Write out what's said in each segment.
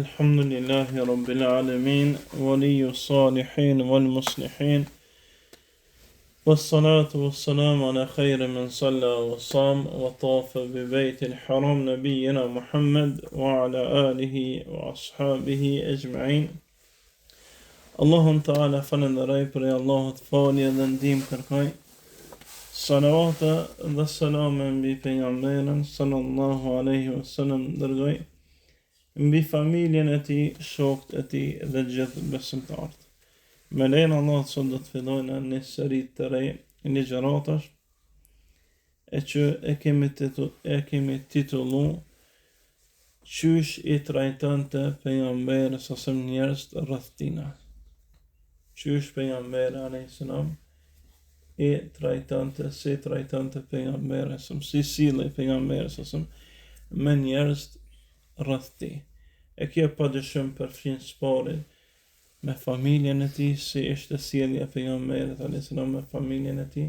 الحمد لله رب العالمين ولي الصالحين والمصلحين والصلاة والسلام على خير من صلى وصام وطاف ببيت الحرام نبينا محمد وعلى آله وأصحابه أجمعين. Allahun Ta'ala falenderoj për Allahut falje dhe ndihmë kërkoj. Salavate dhe selame mbi pejgamberin sallallahu alaihi wasallam dërgoj, mbi familjen e tij, shokët e tij dhe gjithë besimtarët. Me lejen e Allahut sot do të fillojnë një seri të re ligjëratash e që e kemi titullu Qysh i trajtonte pejgamberi sa njerëz rreth tina. Qysh pejgamberi alayhis salam i trajtonte, si trajtonte pejgamberi, si sillej pejgamberi me njerëz rreth tij. E kjo padyshim përfshin sporin me familjen e tij, si ishte sjellja e pejgamberit alayhis salam me familjen e tij,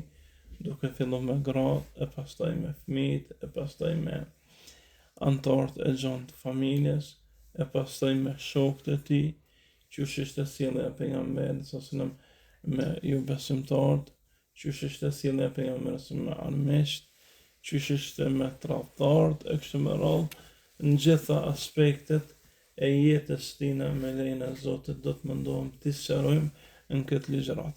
duke filluar me gratë, e pastaj me fëmijët, e pastaj me antarët e gjatë të familjes, e pastaj me shokët e tij, qysh ishte sjellja e pejgamberit sallallahu me ju besimtarët, qysh ishte sjellja e pejgamberit me armiqt, qysh ishte me tradhtarët e kështu me radhë, në gjitha aspektet e jetës tina me lejen e Zotit do të mundohem të sqarojmë në këtë ligjërat.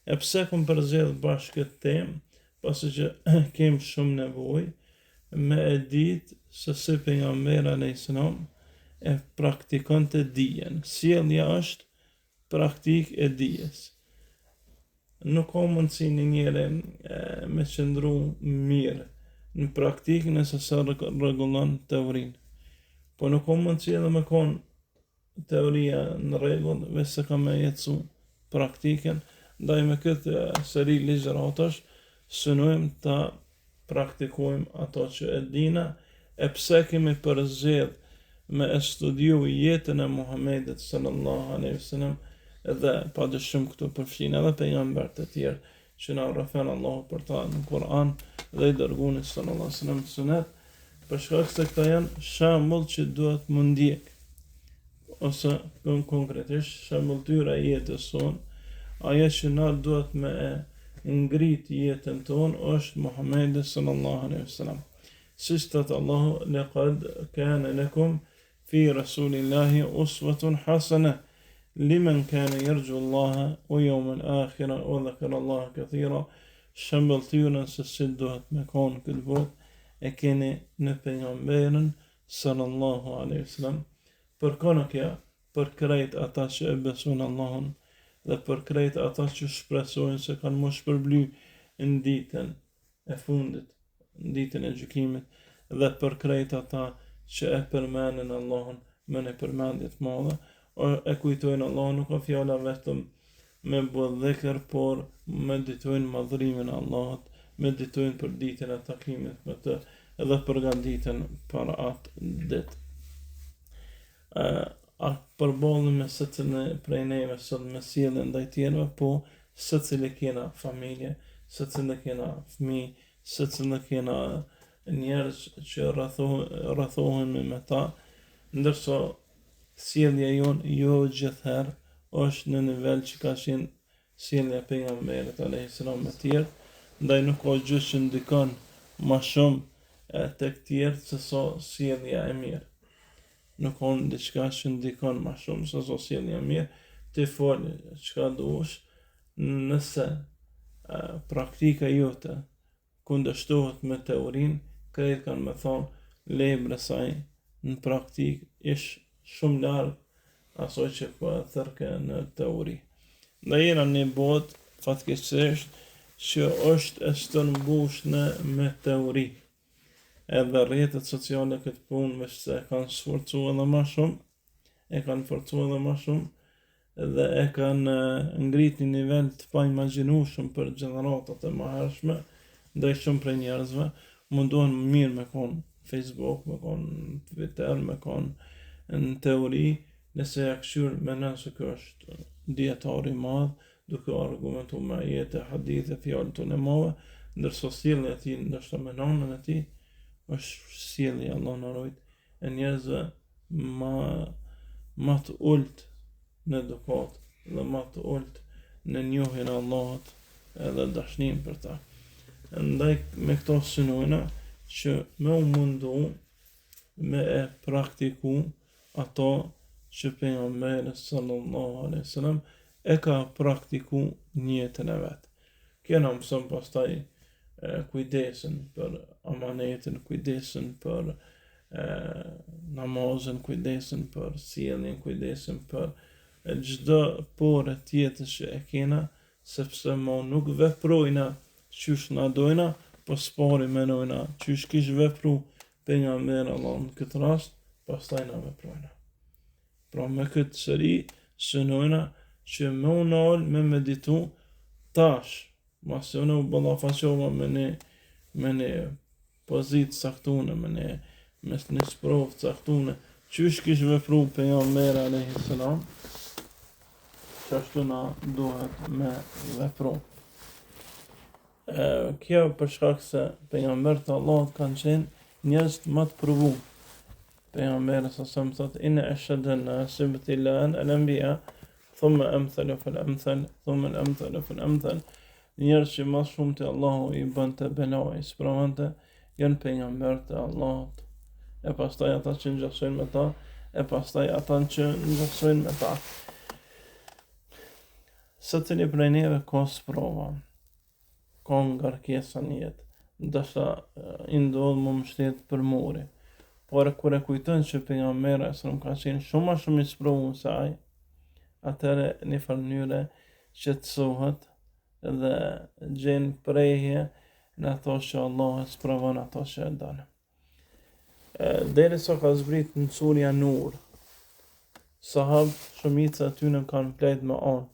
E pse kam përzgjedhur bashkë këtë temë, pasi që kem shumë nevojë me e ditë se si pejgamberi alayhis salam e praktikonte dijen. Sjellja është praktik e dijes. Nuk ka mundësi një njeri me qëndru mirë në praktik nëse se rregullon teorinë. Po nuk ka mundësi edhe me konë teoria në rregull, veç se ka me jetësu praktikën. Ndaj me këtë seri ligjëratash synojmë ta praktikojmë ato që e dina, e pse kemi përzgjedhur me e studiu jetën e Muhamedit sallallahu alaihi wasallam, dhe padyshim këtu përfshin edhe pejgamberët e tjerë që na rrëfen Allahu për ta në Kur'an dhe i dërguarit sallallahu alaihi wasallam në sunet, për shkak se këta janë shembull që duhet mu ndjek, ose konkretisht shembull tyra jetës sonë. Ajo që na duhet me ngrit jetën tonë është Muhamedi sallallahu alaihi wasallam. Siç thot Allahu, laqad kana lakum fi rasulillahi uswatun hasana liman kana yarju Allah wa yawmal akhir wa dhakara Allah kathira. Shembull tyre se si duhet me konë këtë botë e keni në pejgamberin sallallahu alaihi wasallam. Për konokja, për krejt ata që e besojnë Allahun dhe për krejt ata që shpresojnë se kanë më shpërbly në ditën e fundit, në ditën e gjykimit, dhe për krejt ata që e përmendin Allahun me një përmendje të madhe, e kujtojnë Allahun, nuk ka fjala vetëm me bë dhikr, por meditojnë madhrimin e Allahut, meditojnë për ditën e takimit me të, edhe përgatiten për atë ditë. Përballën me secilin prej neve sot me sjelljen ndaj tjerëve, po secili kena familje, secili kena fëmijë, secili kena njerëz që rrethohemi me ta, ndërsa sjellja jonë jo gjithherë është në nivel që ka qenë sjellja e pejgamberit alayhis salam me tjerë, ndaj nuk ka gjë që ndikon më shumë tek tjerë se sa sjellja e mirë. Nuk ka diçka që ndikon më shumë se sa sjellja e mirë. Ti fol çka dush, nëse praktika jote kundërshtohet me teorinë, krejt kanë me thonë lebre saj në praktik ish shumë larg asoj që po e thërke në teori. Dhe jena një botë fatkeqësisht që është e stërmbushme me teori. Edhe rrjetet sociale këtë punë veç se e kanë sforcu edhe ma shumë, dhe e kanë ngrit një nivel të pa imagjinueshëm për gjeneratat e mëhershme, ndaj shumë prej njerëzve mundohen mirë me konë Facebook, me konë Twitter, me konë në teori, nëse ja këshyr me nëse kjo është dietari madh, duke argumentu me jetë, hadithe, fjallë të në madhe, ndërsa sjellja e tij ndoshta me nënën e tij është sjellja, Allah na rujt, e njerëzve ma më të ulët në edukat dhe më të ulët në njohjen e Allahut edhe dashnin për ta. Ndaj me këto synojna që me u mundu me e praktiku ato që pejgamberi sallallahu alaihi wasallam e ka praktiku në jetën e vet. Kjo na mëson pastaj kujdesin për amanetin, kujdesin për namazin, kujdesin për sjelljen, kujdesin për çdo porë tjetër që e kena, sepse mo nuk veprojna qysh na dojna, po s'pari menojna qysh kish vepru pejgamberi Allah në këtë rast, pastaj na veprojna. Pra me këtë sëri synojna që me unal me meditu tash, masi unë u ballafaqova me një pozitë saktune, me një sprovë saktune, qysh kish vepru pejgamberi alayhi salam, qashtu na duhet me vepru. Kjo për shkak se pejgamberët e Allahut kanë qenë njerëz më të provuar. Pejgamberi sa më thotë inna ashaddan nasi ibtilaan al-anbiya thumma amthalu fal-amthal thumma al-amthalu fal-amthal. Njerëz që më shumë të Allahu i bënte belaj, sprovante, janë pejgamberët e Allahut. E pastaj ata që ngjasojnë me ta, e pastaj ata që ngjasojnë me ta. Së cili prej neve ka sprova, ka ngarkesa në jetë, ndërsa i ndodh më mbështet për muri. Por kur e kujton që pejgamberi ka qenë shumë i sprovuar se ai, atëherë në një mënyrë qetësohet dhe gjen prehje në ato që Allah e sprovon ato që e don. Derisa ka zbrit në surja Nur, sahab shumica aty në kanë plejt me anë,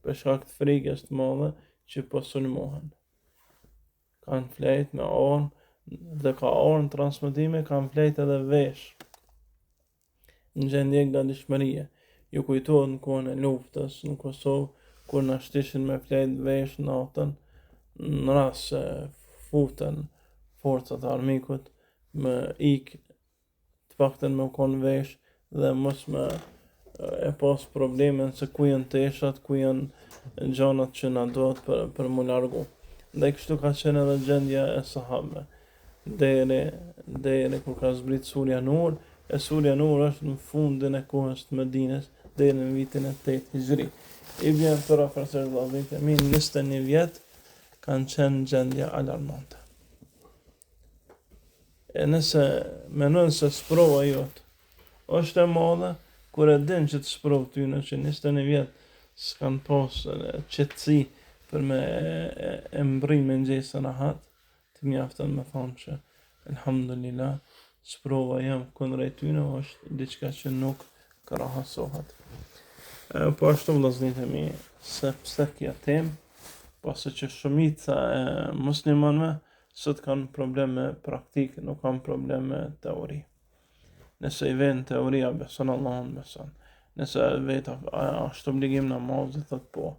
për shkak të frikës të madhe që po sulmohen. Kanë flejt me anë dhe ka anë transmetime, kanë flejt edhe vesh në gjendje gatishmërie. Ju kujtohet në kohën e luftës në Kosovë, kur na shtishin me flejt vesh natën, në rast se futen forcat e armikut, me ik të paktën me kon vesh dhe mos me e pas problemin se ku janë teshat, ku janë gjanat që na duhet për mu largu. Dhe kështu ka qenë edhe gjendja e sahabëve. Deri kur ka zbrit surja Nur, e surja Nur është në fundin e kohës të Medinës, deri në vitin e 8 Hijri. I bjen për afërsisht 21 vjet kanë qenë gjendja alarmante. E nëse menon se sprova jote është e madhe, kur e din që të sprovë ty në që 21 vjet s'kan pas qetësi për me e mbrim me ngjesa rahat, të mjafton me thonë që elhamdulillah, sprova jam kundrejt tyne është diçka që nuk krahasohet. Po ashtu vëllezërit e mi, se pse kjo temë, pasi që shumica e muslimanëve sot kanë probleme praktike, nuk kanë probleme teori. Nëse i vjen teoria, beson Allahun, beson. Nëse vetë a është obligim namazit, thot po.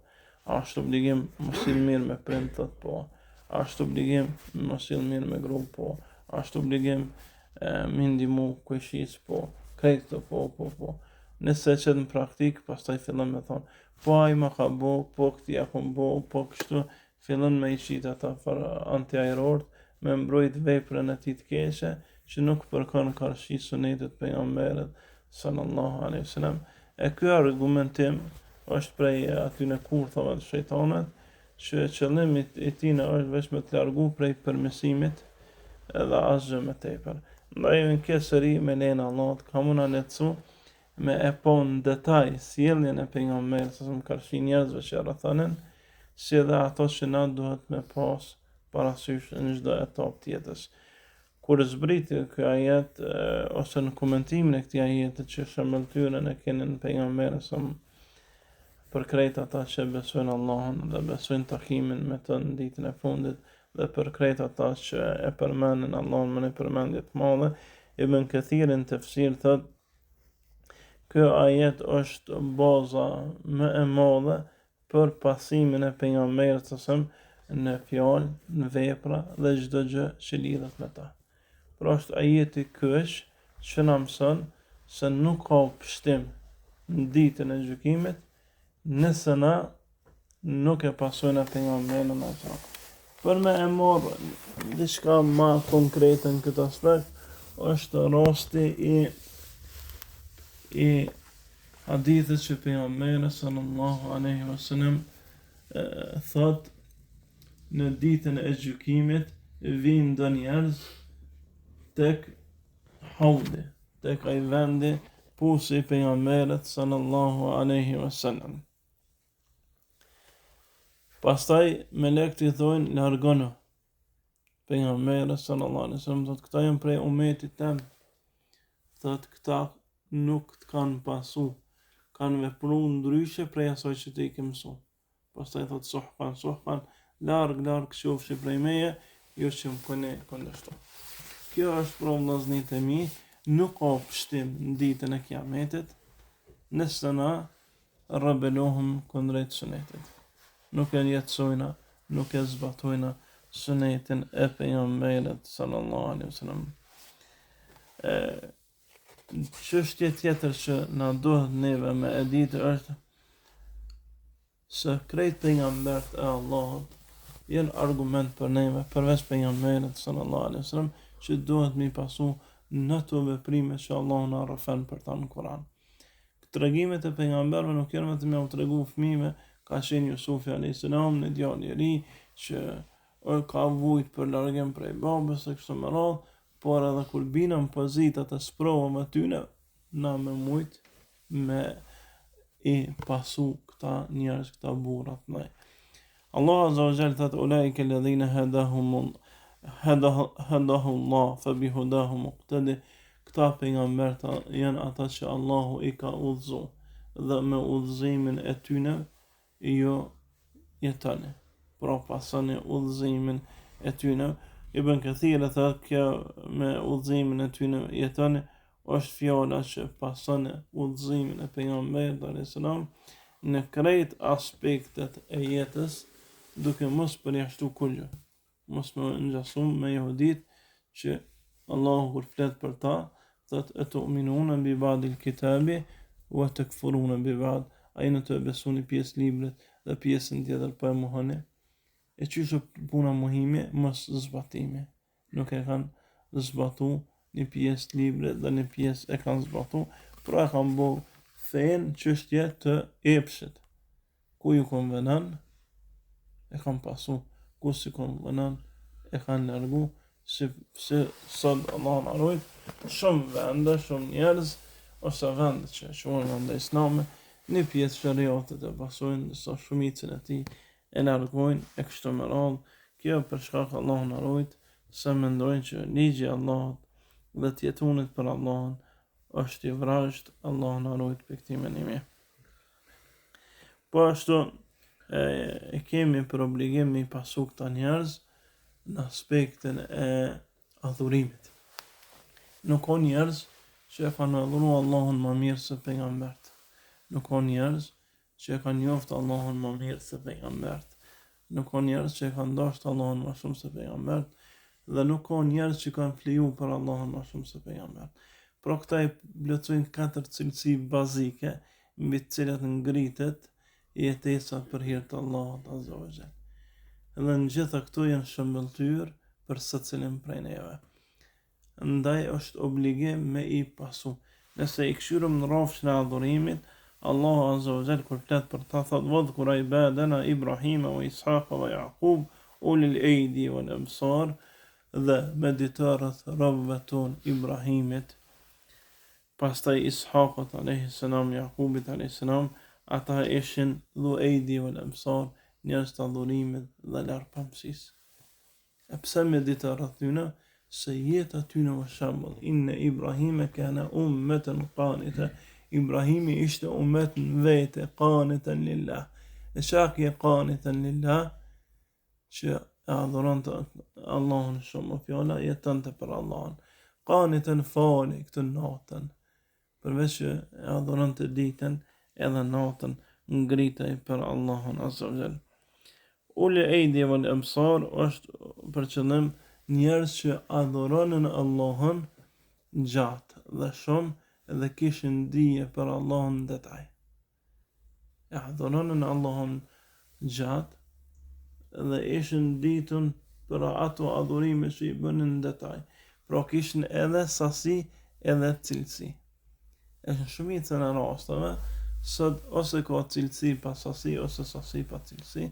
A është obligim mos i mirë me prind, thot po. A është obligim mos i mirë me grup, po. A është obligim me ndihmu kushis, po. Krejt po. Nëse që në praktik, pastaj fillon me thonë, po ai ma ka bo, po këti ja kom bo, po kështu, fillon me i qitë ata për anti-ajrort, me mbrojt veprën e tij të keqe, që nuk përkon karshi sunetit pejgamberit sallallahu alaihi wasallam. E ky argumentim është prej atyne kurthave të shejtanit, që qëllimi i tij është vetëm të largu prej përmesimit edhe asgjë më tepër. Ndaj në këtë seri me lejen e Allahut kam unë lehtësu me e po në detaj sjelljen e pejgamberit sa më karshi njerëzve që rrethonin, si edhe ato që na duhet me pas parasysh në çdo etapë tjetës. Kur zbriti ky ajet ose në komentimin e këtij ajeti që shëmbëltyrën e keni në pejgamberin sa për krejt ata që besojnë Allahun dhe besojnë takimin me të në ditën e fundit dhe për krejt ata që e përmendin Allahun me një përmendje të madhe, Ibn Kathirin tefsir thot, ky ajet është baza më e madhe për pasimin e pejgamberit sa në fjalë, në vepra dhe çdo gjë që lidhet me ta. Pra është ajeti kyç që na mëson se nuk ka pështim në ditën e gjykimit nëse na nuk e pasojnë pejgamberin e sa. Për me e morë diçka ma konkrete në këtë aspekt, është rasti i hadithit që pejgamberi sallallahu alaihi wasallam thot në ditën e gjykimit vinë do njerëz tek haudi, tek ai vendi pusi i pejgamberit sallallahu alaihi wasallam. Pastaj melekët i thojnë largono. Pejgamberi sallallahu alaihi wasallam thot këta janë prej umetit tem. Thot këta nuk të kanë pasu, kanë vepruar ndryshe prej asaj që ti ke mësuar. Pastaj thot suhkan, larg qofshi prej meje, jo që më këne këndështu. Kjo është për vëllezërit e mi, nuk ka pështim në ditën e kiametit, nëse na rebelohëm kundrejt sunetit. Nuk e jetësojna, nuk e zbatojna sunetin e pejgamberit sallallahu alaihi wasallam. Çështje tjetër që na duhet neve me e ditë është se krejt pejgambert e Allahut janë argument për neve, përveç pejgamberit sallallahu alaihi wasallam, që duhet mi pasu në të veprime që Allahu na rëfen për ta në Kur'an. Tregimet e pejgamberëve nuk janë vetëm u tregu fëmijëve, ka qenë Jusufi alayhis salam në djalë i ri që ka vujt për largim prej babës e kështu me radhë, por edhe kur bina në pozitat e sprovave tyne, na me mujt me i pasu këta njerëz, këta burrat nëj. Allah azza wa jalla thot ulaika alladhina hadahu Allah fa bihudahu muqtadi. Këta pejgamberët janë ata që Allahu i ka udhëzu dhe me udhëzimin e tyne jo jetoni. Pra pasoni udhëzimin e tyne. Ibn Kathir thot kjo me udhëzimin e tyne jetoni është fjala që pasoni udhëzimin e pejgamberit alayhis salam në krejt aspektet e jetës, duke mos përjashtu kullu. Mos më ngjasum me jehudit që Allahu kur flet për ta, thot e tu'minuna bi ba'dil kitabi wa takfuruna bi ba'd. Ai në të besoni pjesë librit dhe pjesën tjetër po e mohoni. E qysh puna mohimi, mos zbatimi. Nuk e kanë zbatu një pjesë librit dhe një pjesë e kanë zbatu, pra e kanë bo fen çështje të epshit. Ku ju konvenon, e kanë pasu. Ku si konvenon, e kanë largu. Se sot Allah në arrujt, shumë vende, shumë njerëz, ose vende që shumë vende islame, një pjesë shariatet e pasojnë, nësa shumicën e ti e largojnë, e kështu me radhë. Kjo për shkak Allah në arrujt, se mendojnë që ligji Allahut dhe tjetunit për Allahun është i vrasht, Allah në arrujt për këti menimi. Po ashtu, e kemi për obligim me i pasu këta njerëz në aspektin e adhurimit. Nuk ka njerëz që e kanë adhuru Allahun më mirë se pejgambert. Nuk ka njerëz që e kanë njoftë Allahun më mirë se pejgambert. Nuk ka njerëz që e kanë dashur Allahun më shumë se pejgambert. Dhe nuk ka njerëz që kanë fliju për Allahun më shumë se pejgambert. Pra këta i plotësojnë 4 cilësi bazike mbi të cilat ngritet jetesa për hir të Allahut azza wa jalla. Dhe në gjitha këto janë shëmbëltyr për secilin prej neve. Ndaj është obligim me i pasu. Nëse i këshyrëm në rrafshin e adhurimit, Allahu azza wa jalla kur flet për ta thot wadhkur ibadana Ibrahima wa Ishaqa wa Yaqub ulil aidi wal absar, dhe meditarët robëve ton Ibrahimit, pastaj Ishaqut alayhis salam, Yaqubit alayhis salam, ata ishin dhu aidi wal absar, njerëz të adhurimit dhe larg pamësisë. E pse meditarët tyne? Se jeta tyne vë shambull. Inne Ibrahime kana ummeten qanita. Ibrahimi ishte ummetën vete, qaniten lillah. E shakje qaniten lillah, që e adhuron të Allahun shumë, fjala jetën të për Allahun. Qaniten fali këtë natën, përveç që e adhuron të ditën, edhe natën ngritej për Allahun azza wa jalla. Uli ejdi wal absar është për qëllim njerëz që adhuronin Allahun gjatë dhe shumë edhe kishin dije për Allahun në detaj. E adhuronin Allahun gjatë dhe ishin ditun për ato adhurime që i bënin në detaj. Pra kishin edhe sasi edhe cilësi. E në shumicën e rasteve, sot ose ka cilësi pa sasi ose sasi pa cilësi,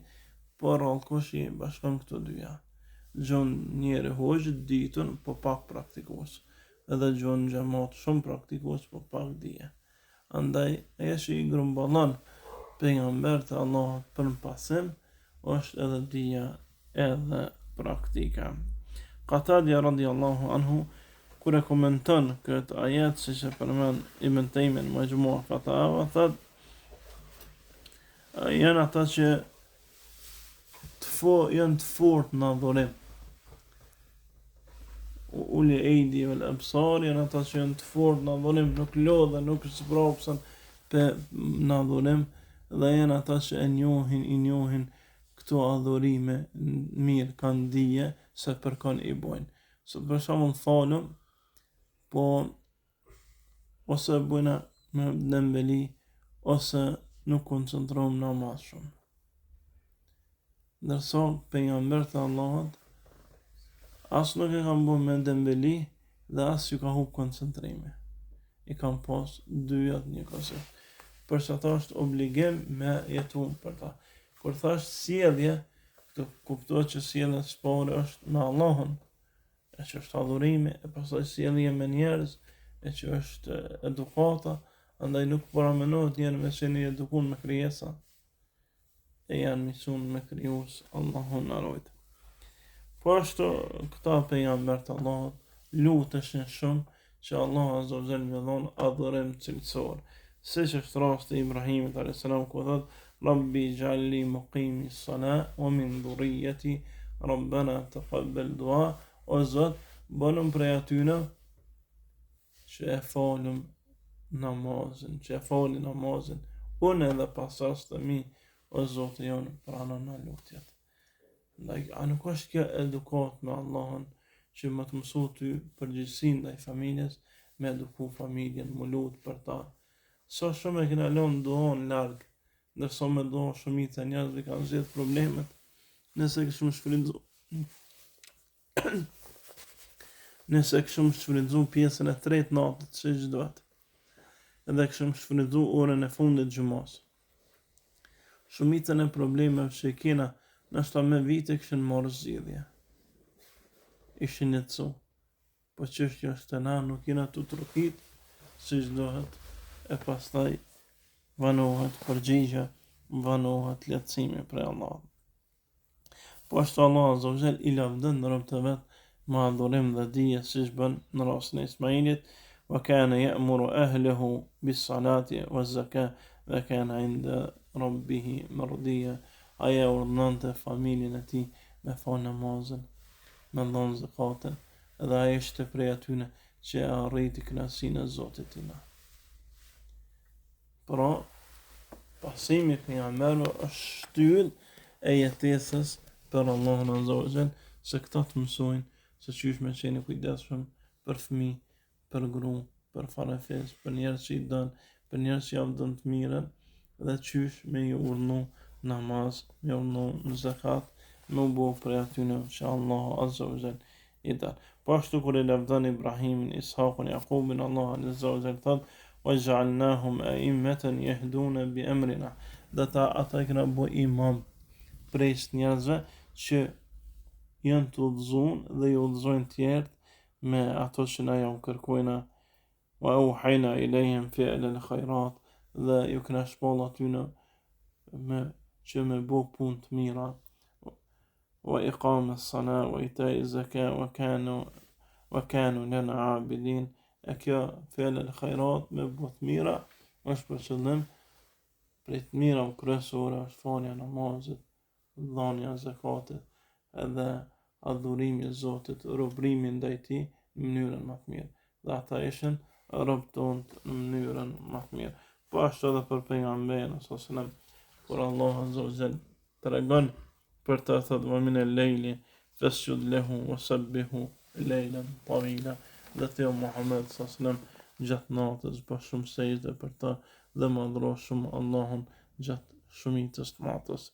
por allkush i bashkon këto dyja. Gjon njeri hoxh ditun po pak praktikues, edhe gjon xhamat shumë praktikues po pak dije. Andaj ajo që i grumballon pejgambert e Allahut për në pasim është edhe dija edhe praktika. Qatadia radiallahu anhu kur e komenton këtë ajet siç e përmend Ibn Taymi në Majmu'a Fatawa, thot janë ata që janë të fort në adhurim. Uli ejdi vel absar, janë ata që janë të fort në adhurim, nuk lodhen, nuk zbrapsen në adhurim, dhe janë ata që i njohin këto adhurime mirë, kanë dije se për kanë i bojnë. Se për shembull falem, po ose bujna me dembeli, ose nuk koncentrohem në namaz shumë. Ndërsa pejgambert e Allahut as nuk e kanë bërë me dembeli dhe as ju ka hup koncentrimi. I kanë pas dyjat një kësë. Për që ata është obligim me jetu për ta. Kur thash sjellje, këtë kuptohet që sjellja e parë është me Allahun, e që është adhurimi, e pastaj sjellja me njerëz, e që është edukata, andaj nuk paramenohet njëri me qenë i edukuar me krijesa, e janë misun me krijues Allahun na rujt. Po ashtu këta pejgambert Allahut luteshin shumë që Allah azza wa jalla më dhon adhurim cilësor. Siç është rasti i Ibrahimit alayhis salam ku thot Rabbi ij'alni muqimi s-salah wa min dhurriyyati Rabbana taqabbal du'a. O Zot, bënëm prej atyne që e falem namazin, unë edhe pasas të mi, o Zotë jonë, prano në lutjet. A nuk është kjo edukat me Allahun që më të mësu ty përgjithësin dhe i familjes, me eduku familjen, më lutë për ta. Sa shumë e kena lënë duon largë, ndërsa me duon shumica njerëzve kanë zgjedhur problemet, nëse këshëm shfrytzu pjesën e tretë natët që duhet, edhe këshëm shfrytzu orën e fundit xhumas. Shumicën e problemeve që kena, nështë me vite këshën marrë zgjidhje. Ishin jetësu, po çështja është na nuk jena të trokit siç duhet, e pastaj vanohet përgjigje, vanohet lehtësimi prej Allahut. Po ashtu Allah azza wa jall i lavdën robët e vet me adhurim dhe dije siç bën në rastin e Ismailit, wa kana ya'muru ahlihi bis-salati waz-zakah wa kana 'inda rabbih mardiya. Ai urdhonte familjen e tij me fal namazin, me dhënë zakatin, dhe ai ishte prej atyre që arriti kënaqësinë e Zotit të tij. Pra, pasimi i pejgamberëve është shtyllë e jetesës për Allahun azza wa jall, se këta të mësojnë se qysh me qenë kujdesshëm për fëmijë, për gru, për farefis, për njerëz që i dënë, për njerëz që javë dënë të mirën, dhe qysh me i urnu namaz, me urnu në zakat, me u bo për atyne që Allahu azza wa jall i dënë. Po ashtu kur i lavdon Ibrahimin, Ishakun, Jakubin, Allahu azza wa jall thot: "Waj'alnahum a'immatan yahduna bi amrina." Dhe ata i kena bo imam prej njerëzve që janë të udhëzuar dhe i udhëzojnë tjerët me ato që na ju kërkojna. Wa auhayna ilayhim fi'la al-khayrat, dhe ju kena shpall atyne që me bo punë të mira. Wa iqama as-salat wa ita'i az-zakat wa kanu lana 'abidin. E kjo fi'la al-khayrat me bo të mira është për qëllim prej të mira kryesore është falja namazit, dhënia e zakatit, edhe adhurimi i Zotit, robrimi ndaj tij në mënyrën më të mirë. Dhe ata ishin robët tonë në mënyrën më të mirë. Po ashtu edhe për pejgamberin sallallahu alaihi wasallam, kur Allah azza wa jall tregon për të thënë wa min al-layli fasjud lahu wasabbihu laylan tawila. Dhe te Muhammed sallallahu alaihi wasallam gjatë natës, bë shumë sejdë për të dhe madhro shumë Allahun gjatë shumicës të natës.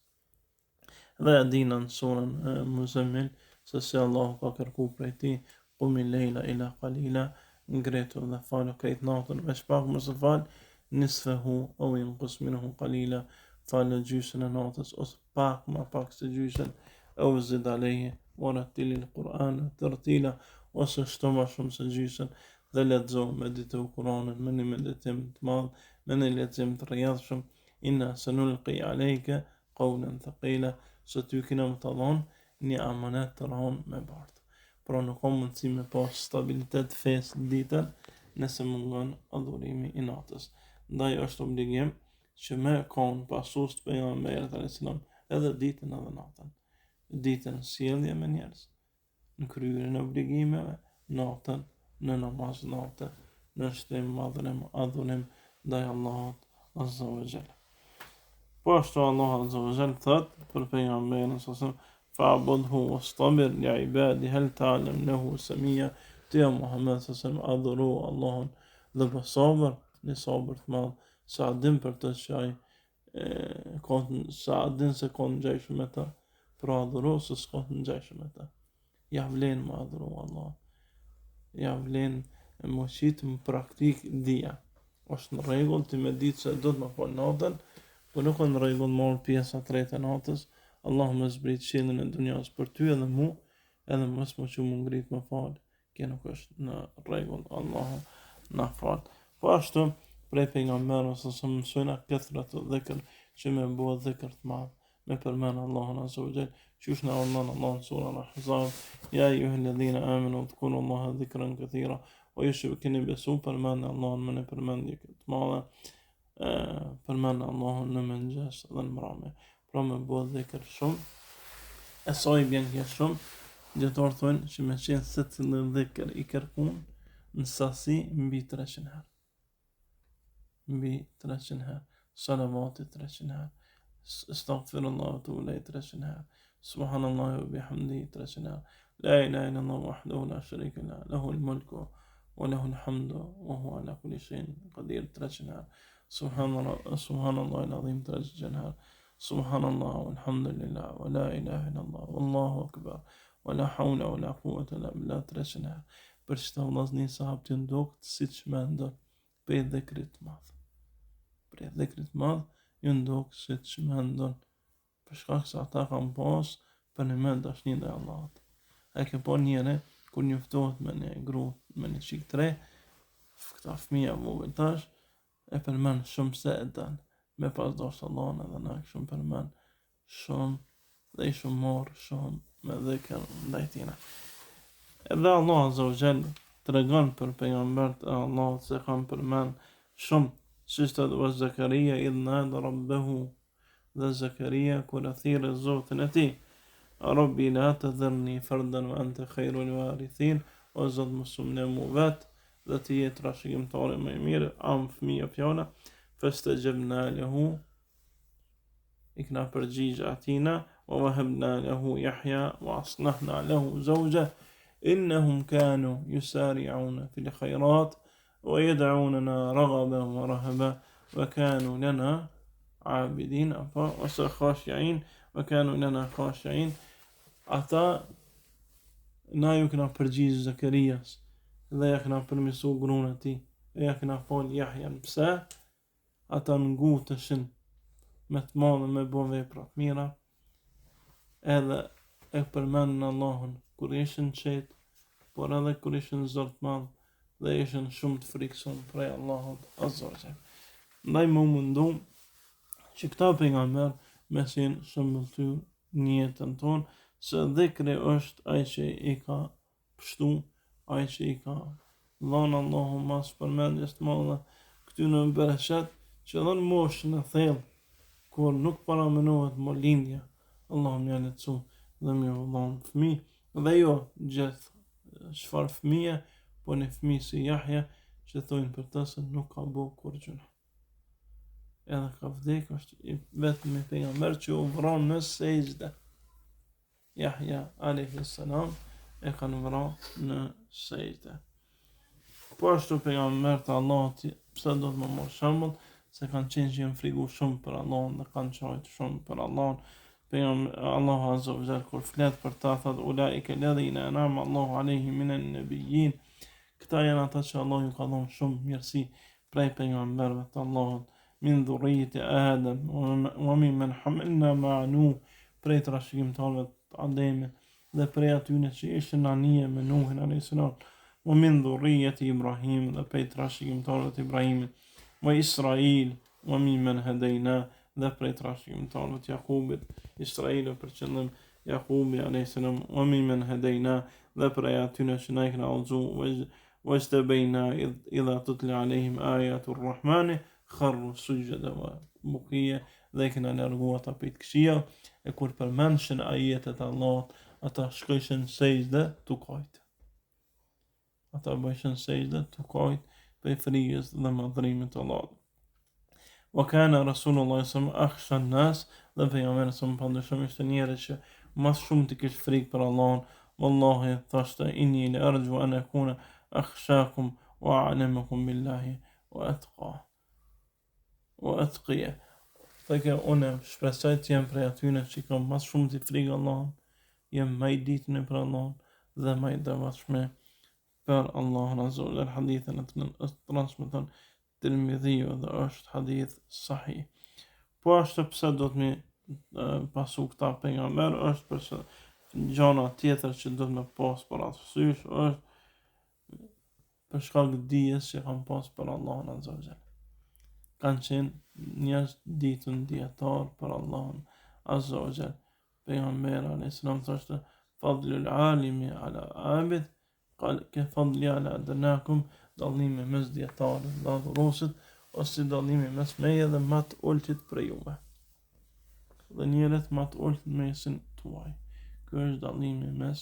Dhe e dinë në surën Muzammil se si Allahu ka kërku prej ti qumi lejla ila qalila, ngretu dhe falu krejt natën, veç pak mos e fal nisfahu au inqus minhu qalila, falë gjysën e natës ose pak më pak se gjysën, au zid alehi warattilil Qur'an tartila, ose shto më shumë se gjysën dhe lexo medito Kur'anin me një meditim të madh, me një lexim të rrjedhshëm. Inna sanulqi alayka qawlan thaqila, se ty kena më të dhonë një amanet të rënë me bardhë. Pra nuk ka mundësi me pas stabilitet fesë ditën nëse mungon adhurimi i natës. Ndaj është obligim që me kanë pasus të pejgamberit a.s. edhe ditën edhe natën. Ditën sjellje me njerëz, në kryerjen e obligimeve, natën në namaz natë, në shtrim madhërim, adhurim ndaj Allahut azza wa jalla. Po ashtu Allah azza wa jalla thot për pejgamberin s.a.s. fa'budhu wastabir li ibadi hal ta'lam lahu samia, ti Muhammed s.a.s. adhuru Allahun dhe bë sabër, një sabër të madh, sa din për të që ai sa din se ka ngjajshëm me të, për adhuru se s'ka ngjajshëm me të. Ja vlen më adhuru Allah, ja vlen më qitë më praktik dhia. Është në rregull ti me ditë se do të më fal natën, po nuk në rregull marr pjesa tretë e natës. Allah më zbrit qiellin e dunjas për ty edhe mu, edhe mos më që më ngrit më fal. Kjo nuk është në rregull, Allah na fal. Po ashtu prej pejgamberit sa mësojna këthrat të dhikr, që me bëhet dhikr të madh, me përmend Allahun azza wa jall, qysh na urdhon Allah në surën Al-Ahzab, ya ayyuhalladhina amanu dhkuru Allaha dhikran kathira, o ju që keni besu përmend Allahun me një përmendje të madhe, përmend Allahun në mëngjes dhe në mbrëmje. Pra me bëhet dhikr shumë, e sa i bjen kjo shumë, dietar thonë që me qenë secili dhikr i kërkun në sasi mbi 300 herë. Mbi 300 herë, salavati 300 herë, astaghfirullah wa atubu ilayhi 300 herë, subhanallahi wa bihamdihi 300 herë, la ilaha illallah wahdahu la sharika lahu, lahul mulku wa lahul hamdu wa huwa ala kulli shay'in qadir 300 herë, subhanallahi al-azim 300 herë, subhanallah walhamdulillah wa la ilaha illallah wallahu akbar wa la hawla wa la quwwata illa billah 300 herë. Për çdo vllazni sahab të ndokt siç mendon për dhikrit të madh. Për dhikrit të madh ju ndok siç mendon, për shkak se ata kanë pas për në mend dashnin dhe Allahut. A ke po njëre kur njoftohet me një gru, me një qik tre, këta fëmija vogël tash, e përmend shumë se e dan, me pas dosh Allahun edhe na shumë përmend shumë dhe i shumë marr shumë me dhikr ndaj tina. Edhe Allah azza wa jall tregon për pejgambert e Allahut se kanë përmend shumë, siç të dhe Zakaria idh nada rabbahu, dhe Zakaria kur e thirrë Zotin e tij, Rabbi la tadhirni fardan wa anta khairul warithin, o Zot mos më lëmu vet, dhe ti je trashëgimtari më i mirë, am fëmijë fjala, fastajabna lahu, ikna përgjigj atina, wa wahabna lahu Yahya wa aslahna lahu zawja, innahum kanu yusari'una fil khairat wa yad'unana raghaban wa rahaba wa kanu lana abidin, apo ose khashi'in, wa kanu lana khashi'in. Ata na ju kena përgjigj Zakarias dhe ja kena përmisu grunë e tij, ja kena fal Yahyan. Pse? Ata nguteshin me të madhe me bo vepra të mira, edhe e përmendën Allahun kur ishin qetë, por edhe kur ishin zor të madh dhe ishin shumë të frikshëm prej Allahut azza wa jall. Ndaj më mundu që këta pejgamber me sin shëmbëltyr në jetën tonë, se dhikri është ai që i ka pështu, ai që i ka dhënë Allahu mas përmendjes të madhe këty në bereqet, që edhe në moshën e thellë, kur nuk paramenohet më lindja, Allah më ja lecu dhe më dhënë fëmijë, dhe jo gjithë çfarë fëmije, po një fëmijë si Yahya, që thojnë për të se nuk ka bo kur gjuna. Edhe ka vdek, është vetëm i pejgamber që u vran në sejdë. Yahya alayhi salam e kanë vran në sejdë. Po ashtu pejgamberët e Allahut, pse do të më marr shembull, se kanë qenë që janë frigu shumë për Allahun dhe kanë qajtë shumë për Allahun. Allahu Azza wa Jalla kur flet për ta thot ulaika alladhina an'ama Allahu alayhim minan nabiyyin. Këta janë ata që Allah ju ka dhënë shumë mirësi prej pejgamberëve të Allahut, min dhurriyyati Adam wa mimman hamalna ma'a Nuh, prej trashëgimtarëve të Ademit dhe prej atyre që ishin në anije me Nuhin alayhis salam, wa min dhurriyyati Ibrahim dhe prej trashëgimtarëve të Ibrahimit, wa Israil wa mimman hadayna dhe prej trashëgimtarëve të Jakubit, Israili për qëllim Jakubi alayhis salam, wa mimman hadayna dhe prej atyre që na i kanë udhëzuar واجتبينا إذا تتلى عليهم آيات الرحمن خروا سجدا وبكيا لكن أنا رجوة بيت كشيا يكون برمانشن آيات الله أتشكيشن سجدة تقايت أتبيشن سجدة تقايت بفريز لما ضريمة الله. وكان رسول الله صلى الله عليه وسلم أخشى الناس لفي يومين صلى الله عليه وسلم ما شمتكش فريق بر الله والله ثشت إني لأرجو أن أكون أخشاكم وأعلمكم بالله وأتقيا. Thekë unë shpresoj të jem prej atyre që kam mas shumë të frikë Allahun, jem më i ditën për Allahun dhe më i devotshëm për Allahun Azza wa Jalla. Hadithin e transmeton Tirmidhiu dhe është hadith sahih. Po ashtu pse do të më pasu këta pejgamber është përse gjona tjetër që do të më pas për arsyesh është për shkak të dijes që kam pas për Allahun Azza wa Jalla. Kanë qenë njerëz ditën dietar për Allahun Azza wa Jalla. Pejgamberi alayhis salam thoshte fadlul alimi ala abid ka fadli ala adnakum, dallimi mes dietarit dhe adhuruesit ose dallimi mes meje dhe më të ultit për juve. Dhe njerëzit më të ultit mesin tuaj. Ky është dallimi mes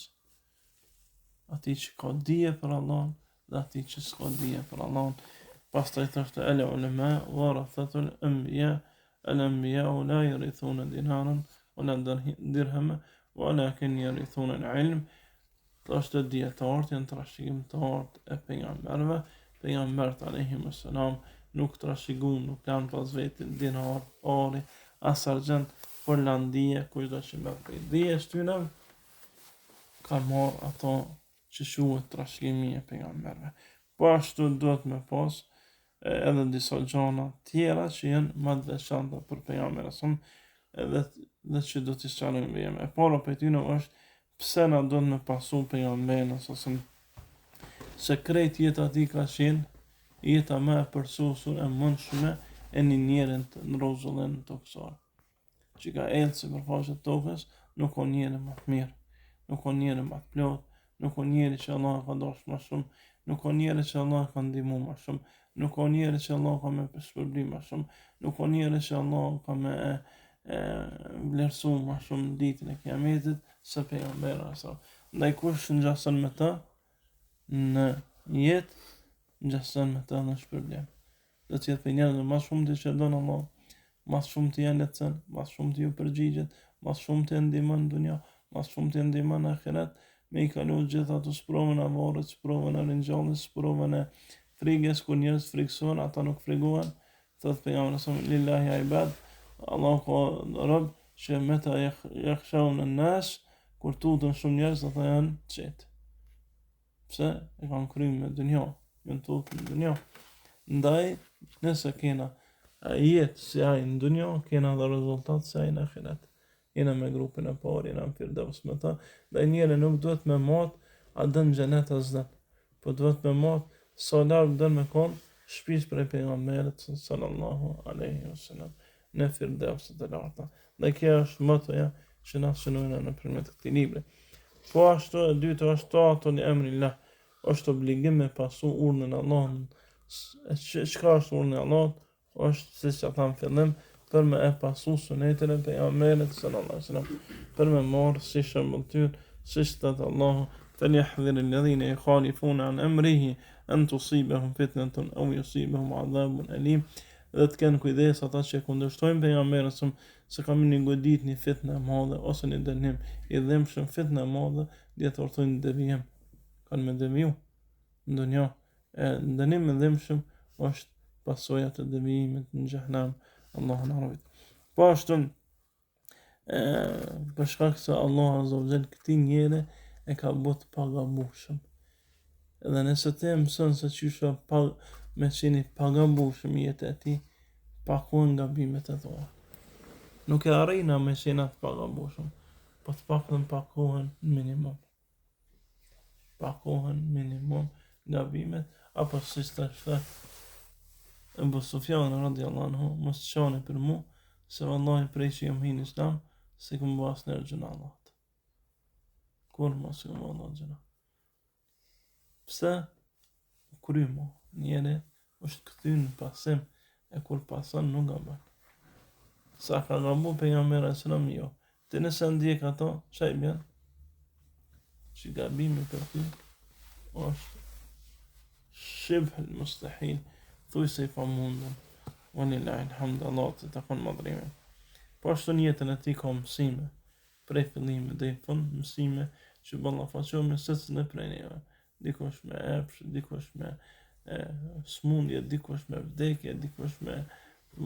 atij që ka dije për Allahun dhe atij që s'ka dije për Allahun. Pastaj thoshte el ulama warathatul anbiya, al anbiya la yarithuna dinaran wala dirhama walakin yarithuna al ilm. Thoshte dietarët janë trashëgimtarët e pejgamberëve. Pejgamberët alayhim salam nuk trashëguan, nuk kanë pas vetë dinar, orë, as argjend, por lan dije, kushdo që merr prej dijes tyre ka marr ato që shuhet trashëgimi e pejgamberëve. Po ashtu duhet me pas edhe disa gjona tjera që janë më të veçanta për pejgamberin edhe që do t'i sqarojmë vëmë. E para prej tyre është pse na do të me pasu pejgamberin ose se krejt jeta ti ka qenë jeta më e përsosur e mundshme e një njerën në rozullin të kësar. Që ka ecë si përfaqe të tokës, nuk o njerë më të mirë, nuk o njerë më të plot, nuk o njerë që Allah ka dashur më shumë, nuk o njerë që Allah ka ndihmu më shumë, nuk o njerë që Allah ka me shpërblim më shumë, nuk o njerë që Allah ka me vlerësu më shumë ditën e kiametit se pejgamberi sa. Ndaj kush ngjason me ta në jetë, ngjason me ta në shpërblim. Do të jetë për njerëz më shumë të që don Allah, më shumë të janë lecën, më shumë të ju përgjigjet, më shumë të ndihmon në dunja, më shumë të ndihmon në ahiret, me i kalu gjithë ato sprovën e varrit, sprovën e ringjalljes, sprovën e frikës, kur njerëz friksohen, ata nuk frikohen. Thot pejgamberi sallallahu lillahi ibad, Allah ka rob që me ta yakhshawun an-nas, kur tutën shumë njerëz ata janë qetë. Pse? E kanë kryer me dunja, janë tutë në dunja. Ndaj, nëse kena jetë si ajë në dunja, kena dhe rezultat si ajë në akhirat. Jena me grupin e parë, jena në Firdaus me ta, dhe njëre nuk duhet me matë a dënë gjenet as dënë, po duhet me matë sa largë dënë me konë shpish prej pejgamberit sallallahu alaihi wasallam në Firdaus të larta. Dhe kjo është motoja që na synojnë në përmet këtij libri. Po ashtu e dytë është ta'atu li emrillah, është obligim me pasu urdhën e Allahut. Çka është urdhën e Allahut? Është siç e tham fillim, për me e pasu sunetin e pejgamberit sallallahu alaihi wasallam, për me marrë si shembull siç thot Allahu فليحذر الذين يخالفون عن أمره أن تصيبهم فتنة أو يصيبهم عذاب أليم. Dhe të kenë kujdes ata që kundërshtojnë pejgamberin se ka një godit një fitnë e madhe ose një dënim i dhimbshëm. Fitnë e madhe dietar thonë devijim, kanë me deviju në dunja Dënim i dhimbshëm është pasoja të devijimit në xhehenam, Allahu na ruaj. Po ashtu për shkak se Allah azza wa jall këtij njeri e ka bërë pagabueshëm. Edhe nëse ti mëson se çysha me qenë pagabueshëm jeta e tij, paguën gabimet e tua. Nuk e arrijna me qenë të pagabueshëm, po të paktën paguhen minimum. Paguhen minimum gabimet, apo siç tash Ebu Sufjan radiallahu anhu, mos të qani për mu, se vallahi prej që jam hin islam, se këm bo asë nërë gjëna Allah. Kur mos këm bo Allah gjëna. Pse? Kry mu, njeri është këty në pasim, e kur pason nuk gabon. Sa ka gabu për jam mërë e sëram jo. Ti nëse ndjek ato, që i bjen? Që gabimi për ty është shibhë mustahil, thuj se i pa mundën. Walillahi alhamdu, Allah të të konë madhrime. Po ashtu njetën e ti ka mësime, prej fillime dhe i fund, mësime që bëlla faqome sëtës në prej neve. Dikosh me epsh, dikosh me smundje, dikosh me vdekje, dikosh me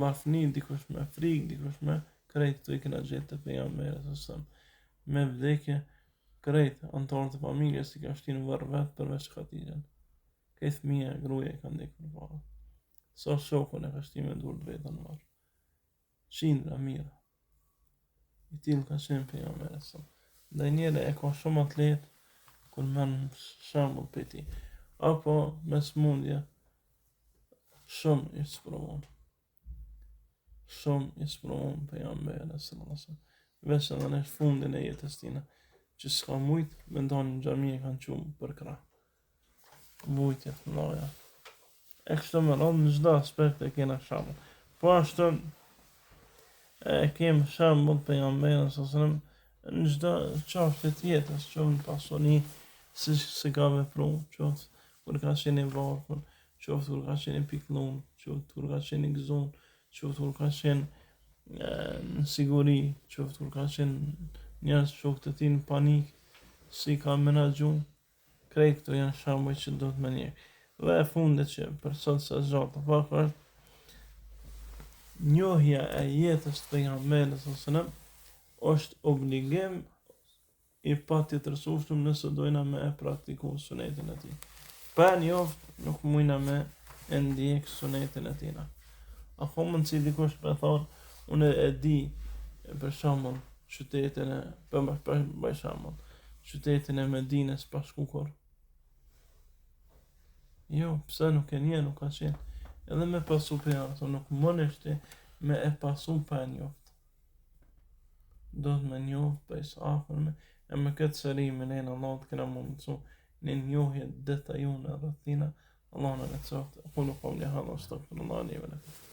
varfni, dikosh me frik, dikosh me krejt të i këna gjithë të pejgamberit sësëm. Me vdekje, krejt antarët e familjes i ka shtinë vërë vetë përveç Khatijën. Këtë fëmija e gruja i ka ndekë në parë. Sa shokën e ka shtinë me dur të vetën në marë. Qindra mira. I tilë ka qenë pejgamberit sësëm. Dhe njëre e ka shumë atletë kur merë shambull për ti. Apo me smundje, shumë i sprovon. Shumë i sprovon pejgamberin sësëm. Veç edhe në fundin e jetës tina, që s'ka mujtë, me ndonë në gjami e kanë qumë për krah. Vujtjet në loja. E kështë më rëndë në gjda aspekt e kena shambull. Po ashtu e kemë shambull pejgamberin sësëm në gjda qaftë të jetës, që në pasoni, se ka vepru, qoftë kur ka qenë i varfën, qoftë kur ka qenë i piklun, qoftë kur ka qenë i gëzun, qoftë kur ka qenë në siguri, qoftë kur ka qenë njerës shokët të ti në panik, si ka menagju, krejt këto janë shambuj që do të menjek. Dhe e fundit që për sot se zhatë të pak është, njohja e jetës të pejgamberit sësëm është obligim i pa të tërsuftëm nëse dojna me e praktiku sunetin e ti. Pa njoft nuk mujna me e ndjek sunetin e tina. A ko mund si dikush me thonë, unë e di për shambull qytetin e, për shambull, qytetin e Medines pa shku kur. Jo, pse nuk e nje, nuk ka qenë. Edhe me pasu për janë, nuk mund ishte me e pasu pa njoft. Do të me njoft për isë afërme, e me këtë sërimin e në Allah të këna më mëcu në njohje detajune rëthina, Allah në në coftë, aku nuk kom një halë, astagfirullah, një vëllë.